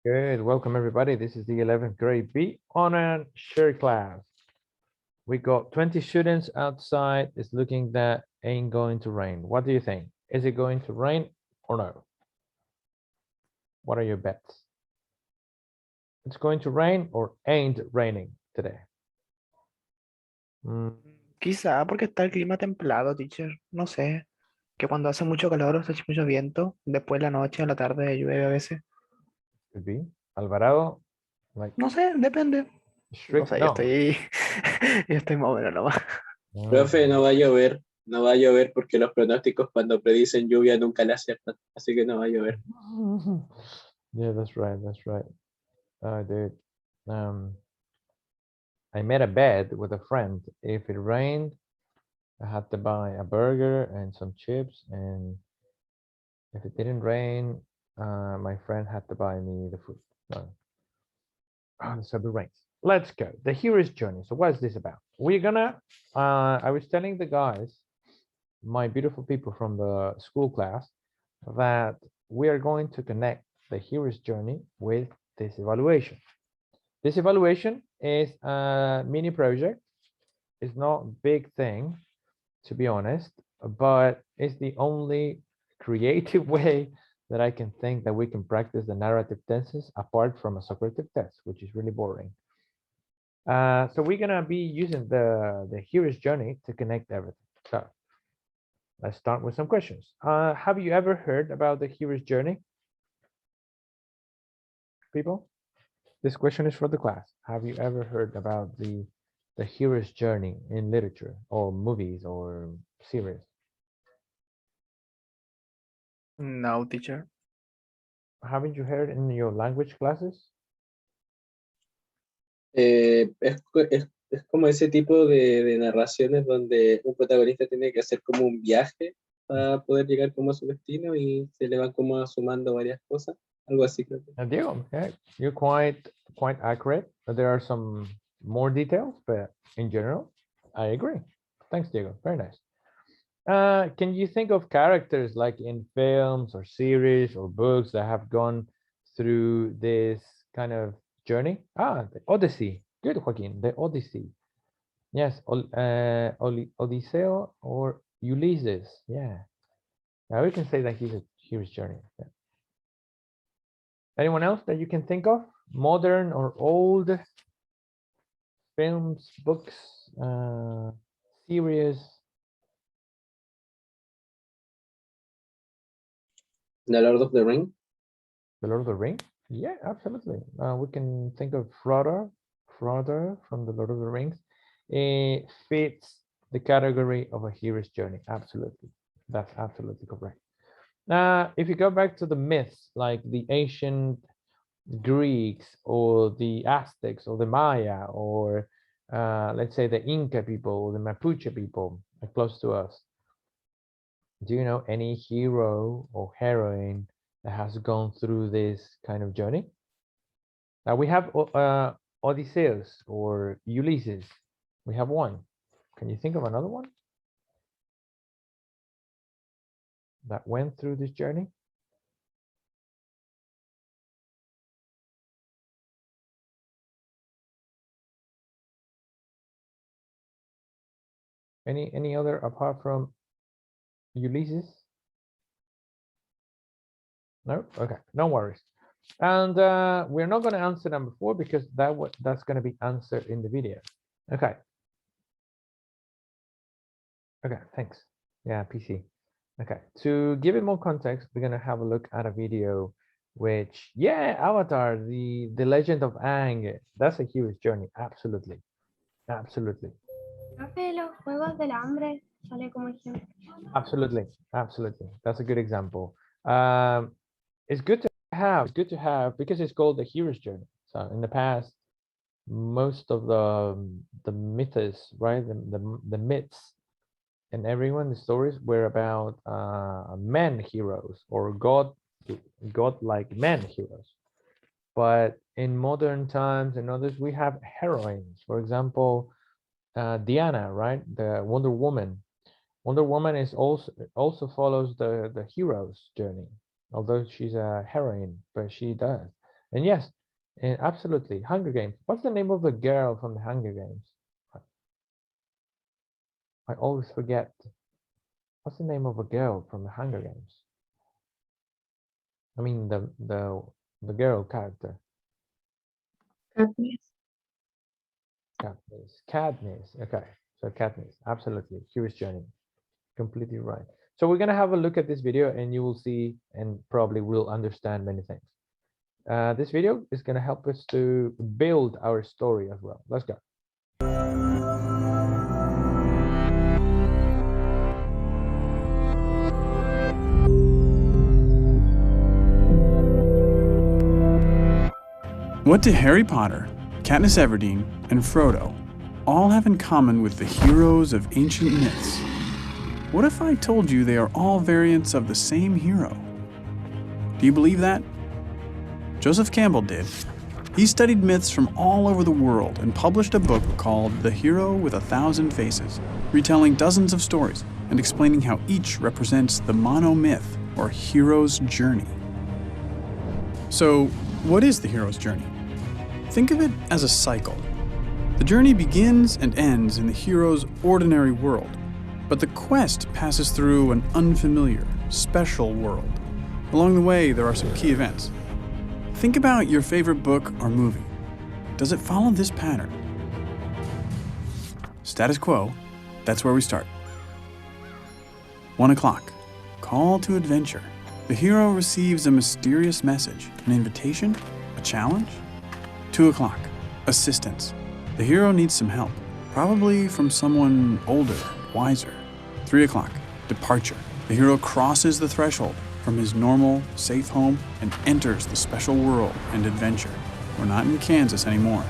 Good. Welcome, everybody. This is the 11th grade B honor share class. We got 20 students outside. It's looking that ain't going to rain. What do you think? Is it going to rain or no? What are your bets? It's going to rain or ain't raining today? Quizá porque está el clima templado, teacher. No sé. Que cuando hace mucho calor, hace mucho viento, después la noche, en la tarde llueve a veces. Could be. Alvarado, like No sé, depende. No strict sé, yo no. estoy, yo estoy más o menos nomás. Profe, no va a llover, no va a llover porque los pronósticos cuando predicen lluvia nunca le aciertan, así que no va a llover. Yeah, that's right. That's right. Dude. I made a bet with a friend. If it rained, I had to buy a burger and some chips. And if it didn't rain, my friend had to buy me the food. No. So the rains. Let's go. The hero's journey. So what is this about? We're gonna, I was telling the guys, my beautiful people from the school class, that we are going to connect the hero's journey with this evaluation. This evaluation is a mini project. It's not a big thing, to be honest, but it's the only creative way that I can think that we can practice the narrative tenses apart from a Socrative test, which is really boring. So we're gonna be using the hero's journey to connect everything. So let's start with some questions. Have you ever heard about the hero's journey? People? This question is for the class. Have you ever heard about the hero's journey in literature or movies or series? No, teacher. Haven't you heard in your language classes? Es como ese tipo de narraciones donde un protagonista tiene que hacer como un viaje para poder llegar como a su destino y se le van como sumando varias cosas, algo así creo que. Diego, okay, you're quite accurate. There are some more details, but in general, I agree. Thanks, Diego. Very nice. Can you think of characters like in films or series or books that have gone through this kind of journey? The Odyssey. Good, Joaquin. The Odyssey. Yes, Odiseo or Ulysses. Yeah. Now we can say that he's a hero's journey. Yeah. Anyone else that you can think of? Modern or old films, books, series? The Lord of the Ring. The Lord of the Rings? Yeah, absolutely. We can think of Frodo from the Lord of the Rings. It fits the category of a hero's journey. Absolutely. That's absolutely correct. If you go back to the myths, like the ancient Greeks or the Aztecs or the Maya or let's say the Inca people or the Mapuche people close to us, do you know any hero or heroine that has gone through this kind of journey? Now we have Odysseus or Ulysses. We have one. Can you think of another one that went through this journey? Any other apart from Ulysses? No? Okay, no worries. And we're not going to answer number 4 because that's going to be answered in the video. Okay. Okay, thanks. Yeah, PC. Okay, to give it more context, we're going to have a look at a video which, yeah, Avatar, the Legend of Aang, that's a hero's journey. Absolutely. Absolutely. Profe, los Juegos del Hambre sale como ejemplo. Absolutely. Absolutely. That's a good example. It's good to have because it's called the hero's journey. So in the past, most of the myths, right, the myths and everyone, the stories were about men heroes or god-like men heroes. But in modern times and others, we have heroines. For example, Diana, right, the Wonder Woman. Wonder Woman is also follows the hero's journey, although she's a heroine, but she does. And yes, and absolutely, Hunger Games. What's the name of the girl from the Hunger Games? I always forget. What's the name of a girl from the Hunger Games? I mean the girl character. Katniss. Katniss. Katniss. Okay, so Katniss. Absolutely. Curious Journey. Completely right. So we're gonna have a look at this video, and you will see and probably will understand many things. This video is gonna help us to build our story as well. Let's go. What do Harry Potter, Katniss Everdeen, and Frodo all have in common with the heroes of ancient myths? What if I told you they are all variants of the same hero? Do you believe that? Joseph Campbell did. He studied myths from all over the world and published a book called The Hero with a Thousand Faces, retelling dozens of stories and explaining how each represents the monomyth or hero's journey. So, what is the hero's journey? Think of it as a cycle. The journey begins and ends in the hero's ordinary world, but the quest passes through an unfamiliar, special world. Along the way, there are some key events. Think about your favorite book or movie. Does it follow this pattern? Status quo, that's where we start. 1 o'clock, call to adventure. The hero receives a mysterious message, an invitation, a challenge. 2 o'clock, assistance. The hero needs some help, probably from someone older, wiser. 3 o'clock, departure. The hero crosses the threshold from his normal, safe home and enters the special world and adventure. We're not in Kansas anymore.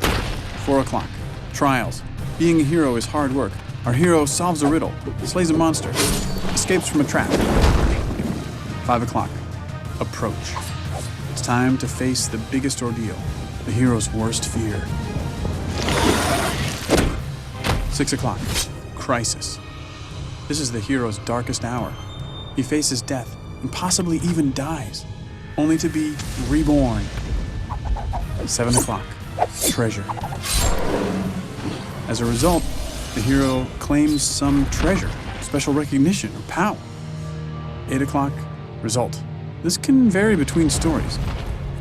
4 o'clock, trials. Being a hero is hard work. Our hero solves a riddle, slays a monster, escapes from a trap. 5 o'clock, approach. It's time to face the biggest ordeal, the hero's worst fear. 6 o'clock, crisis. This is the hero's darkest hour. He faces death and possibly even dies, only to be reborn. 7 o'clock, treasure. As a result, the hero claims some treasure, special recognition, or power. 8 o'clock, result. This can vary between stories.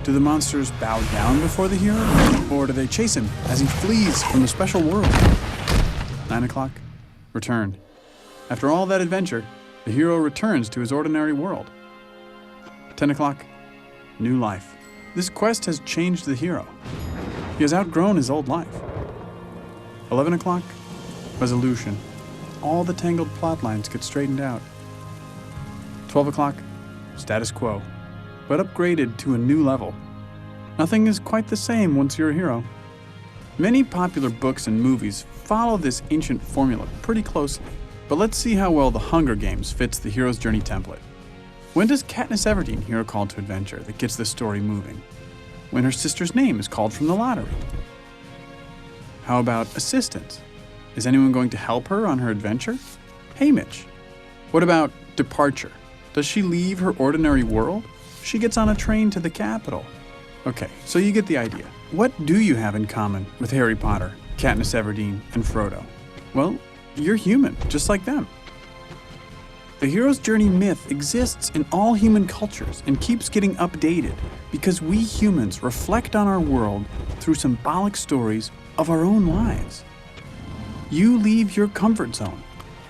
Do the monsters bow down before the hero, or do they chase him as he flees from the special world? 9 o'clock, return. After all that adventure, the hero returns to his ordinary world. 10 o'clock, new life. This quest has changed the hero. He has outgrown his old life. 11 o'clock, resolution. All the tangled plot lines get straightened out. 12 o'clock, status quo, but upgraded to a new level. Nothing is quite the same once you're a hero. Many popular books and movies follow this ancient formula pretty closely, but let's see how well The Hunger Games fits the hero's journey template. When does Katniss Everdeen hear a call to adventure that gets the story moving? When her sister's name is called from the lottery. How about assistance? Is anyone going to help her on her adventure? Hey, Mitch. What about departure? Does she leave her ordinary world? She gets on a train to the capital. Okay, so you get the idea. What do you have in common with Harry Potter, Katniss Everdeen, and Frodo? Well, you're human, just like them. The hero's journey myth exists in all human cultures and keeps getting updated because we humans reflect on our world through symbolic stories of our own lives. You leave your comfort zone,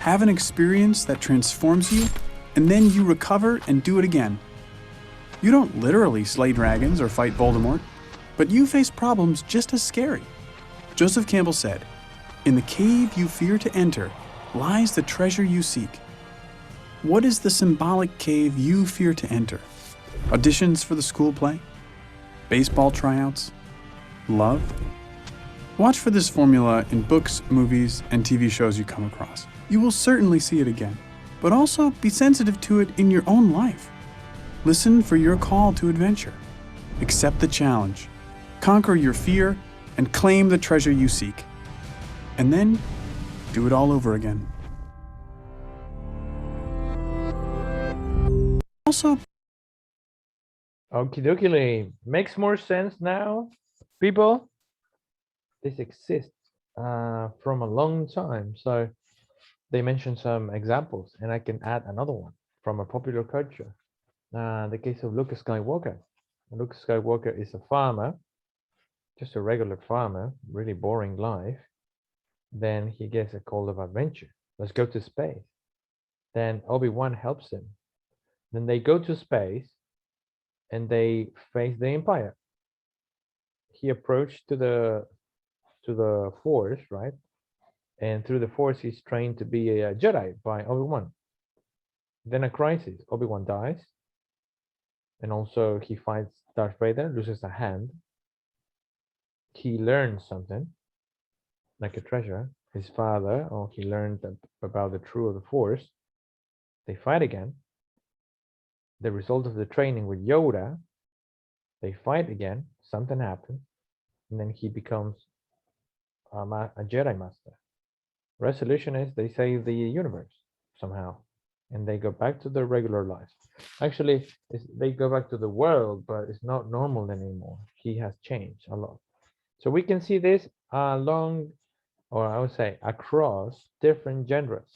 have an experience that transforms you, and then you recover and do it again. You don't literally slay dragons or fight Voldemort, but you face problems just as scary. Joseph Campbell said, "In the cave you fear to enter lies the treasure you seek." What is the symbolic cave you fear to enter? Auditions for the school play? Baseball tryouts? Love? Watch for this formula in books, movies, and TV shows you come across. You will certainly see it again, but also be sensitive to it in your own life. Listen for your call to adventure. Accept the challenge. Conquer your fear and claim the treasure you seek. And then do it all over again. Also, Okie dokie. Makes more sense now, people. This exists from a long time. So they mentioned some examples, and I can add another one from a popular culture. The case of Luke Skywalker. Luke Skywalker is a farmer, just a regular farmer, really boring life. Then he gets a call of adventure. Let's go to space. Then Obi-Wan helps him. Then they go to space and they face the Empire. He approached to the Force, right? And through the Force, he's trained to be a Jedi by Obi-Wan. Then a crisis. Obi-Wan dies. And also he fights Darth Vader, loses a hand. He learns something, like a treasure. His father, or he learned about the truth of the Force. They fight again. The result of the training with Yoda, they fight again. Something happens. And then he becomes a Jedi Master. Resolution is they save the universe somehow. And they go back to their regular lives. Actually, they go back to the world, but it's not normal anymore. He has changed a lot. So we can see this along, or I would say across different genres.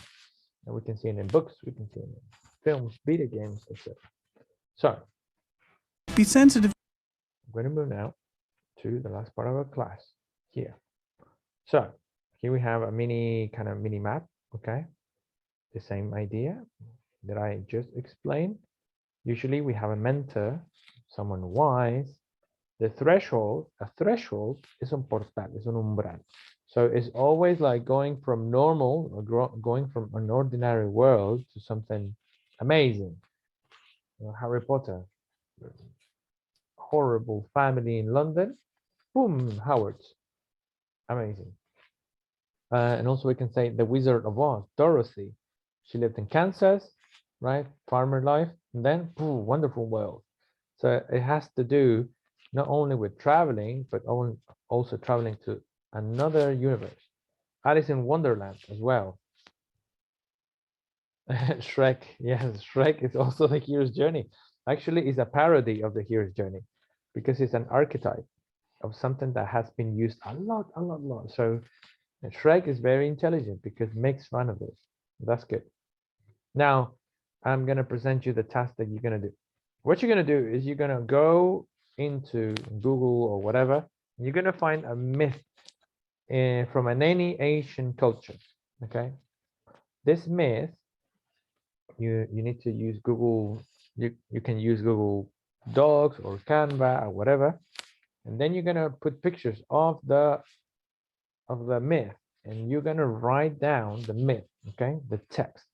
And we can see it in books, we can see it in films, video games, etc. So Be sensitive. I'm going to move now to the last part of our class here. So here we have a mini map, okay? The same idea that I just explained. Usually we have a mentor, someone wise. The threshold, a threshold is un portal, is un umbral. So it's always like going from normal or going from an ordinary world to something amazing. Harry Potter, horrible family in London, boom, Howard's, amazing. And also we can say the Wizard of Oz, Dorothy, she lived in Kansas, right? Farmer life, and then boom, wonderful world. So it has to do not only with traveling, but also traveling to another universe. Alice in Wonderland as well. Shrek, yes, Shrek is also the hero's journey. Actually, it's a parody of the hero's journey because it's an archetype of something that has been used a lot. So Shrek is very intelligent because it makes fun of this. That's good. Now, I'm going to present you the task that you're going to do. What you're going to do is you're going to go into Google or whatever. You're going to find a myth from any Asian culture. Okay. This myth, you need to use Google. You can use Google Docs or Canva or whatever. And then you're going to put pictures of the myth. And you're going to write down the myth, okay, the text.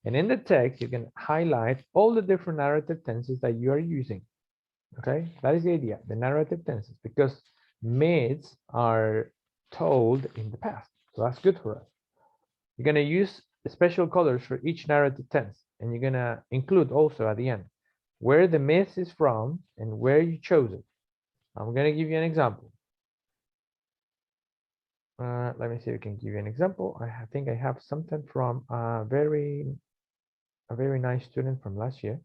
And in the text, you can highlight all the different narrative tenses that you are using. Okay, that is the idea, the narrative tenses, because myths are told in the past. So that's good for us. You're going to use special colors for each narrative tense. And you're going to include also at the end where the myth is from and where you chose it. I'm going to give you an example. Let me see if I can give you an example. I think I have something from a very nice student from last year.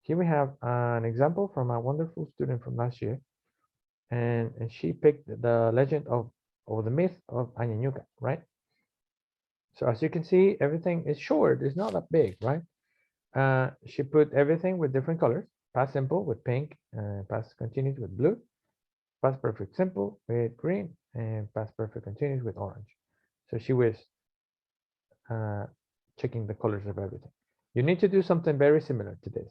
Here we have an example from a wonderful student from last year. And she picked the legend of the myth of Anyanyuka, right? So as you can see, everything is short. It's not that big, right? She put everything with different colors. Past simple with pink, past continuous with blue, past perfect simple with green, and past perfect continuous with orange. So she was checking the colors of everything. You need to do something very similar to this.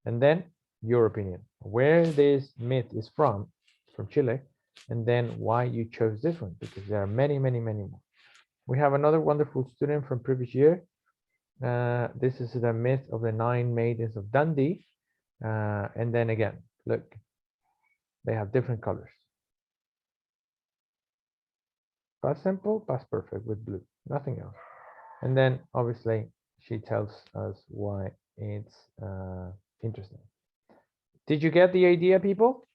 And then your opinion, where this myth is from Chile, and then why you chose this one, because there are many more. We have another wonderful student from previous year. This is the myth of the 9 maidens of Dundee. And then again, look, they have different colors. Past simple, past perfect with blue, nothing else. And then obviously she tells us why it's interesting. Did you get the idea, people?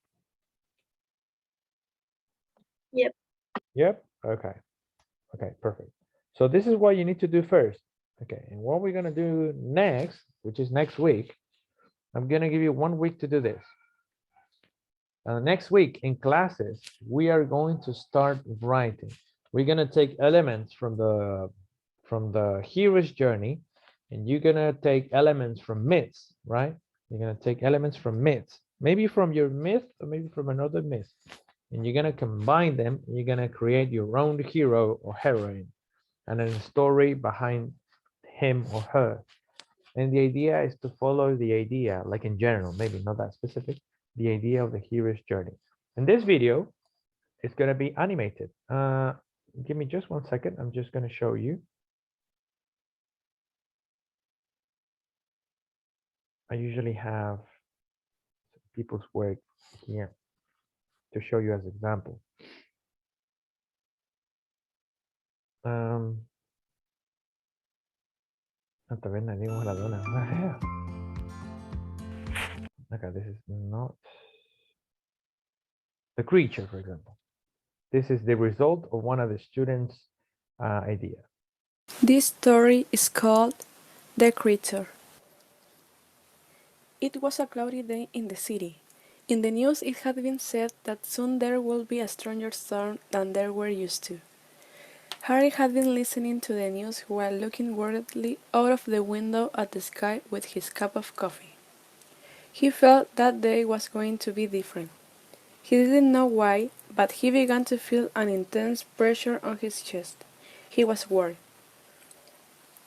Yep. Yep. Okay. Okay, perfect. So this is what you need to do first. Okay, and what we're gonna do next, which is next week, I'm gonna give you 1 week to do this. Next week in classes, we are going to start writing. We're gonna take elements from the hero's journey, and you're gonna take elements from myths, right? You're gonna take elements from myths, maybe from your myth or maybe from another myth, and you're gonna combine them. And you're gonna create your own hero or heroine, and a story behind him or her. And the idea is to follow the idea, like in general, maybe not that specific, the idea of the hero's journey. And this video is going to be animated. Give me just 1 second. I'm just going to show you. I usually have people's work here to show you as example. Okay, this is not the creature, for example. This is the result of one of the students' idea. This story is called The Creature. It was a cloudy day in the city. In the news it had been said that soon there would be a stronger storm than they were used to. Harry had been listening to the news while looking worriedly out of the window at the sky with his cup of coffee. He felt that day was going to be different. He didn't know why, but he began to feel an intense pressure on his chest. He was worried.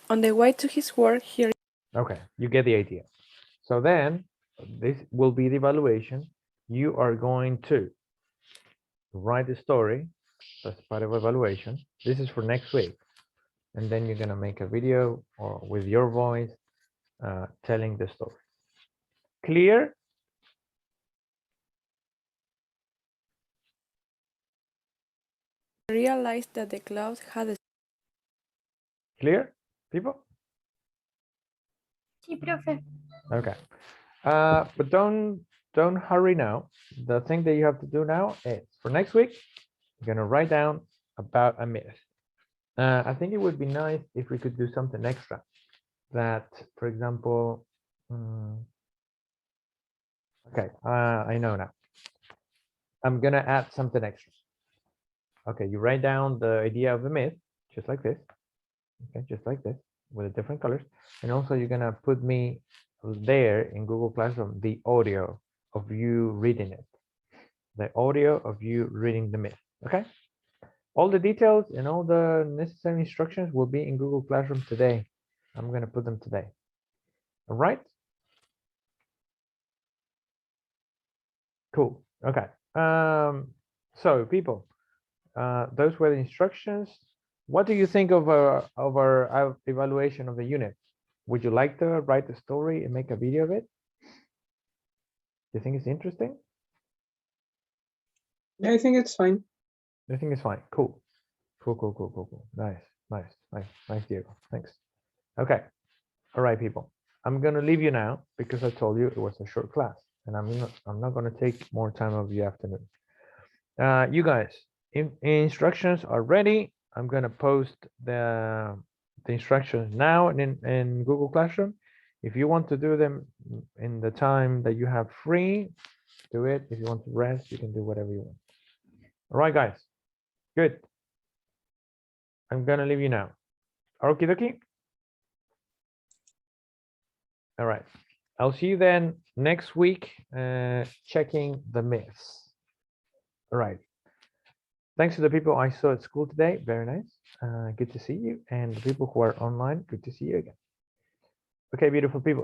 On the way to his work, he... Okay, you get the idea. So then, this will be the evaluation. You are going to write the story. That's part of evaluation. This is for next week. And then you're going to make a video or with your voice telling the story. Clear? realized that the clouds had a... Clear, people? Sí, profe. Okay. But don't hurry now. The thing that you have to do now is for next week, you're going to write down about a myth. I think it would be nice if we could do something extra. That, for example, okay, I know now. I'm gonna add something extra. Okay, you write down the idea of the myth, just like this. Okay, just like this, with the different colors. And also you're gonna put me there in Google Classroom, the audio of you reading it. The audio of you reading the myth, okay? All the details and all the necessary instructions will be in Google Classroom today. I'm gonna put them today. All right? Cool, okay. So people, those were the instructions. What do you think of our evaluation of the unit? Would you like to write the story and make a video of it? Do you think it's interesting? Yeah, I think it's fine. I think it's fine. Cool. Cool. Nice, Diego. Thanks. Okay. All right, people. I'm gonna leave you now because I told you it was a short class, and I'm not gonna take more time of your afternoon. You guys, instructions are ready. I'm gonna post the instructions now in Google Classroom. If you want to do them in the time that you have free, do it. If you want to rest, you can do whatever you want. All right, guys. Good. I'm gonna leave you now. Okie dokie. All right. I'll see you then next week, checking the myths. All right. Thanks to the people I saw at school today. Very nice. Good to see you. And the people who are online, good to see you again. Okay, beautiful people.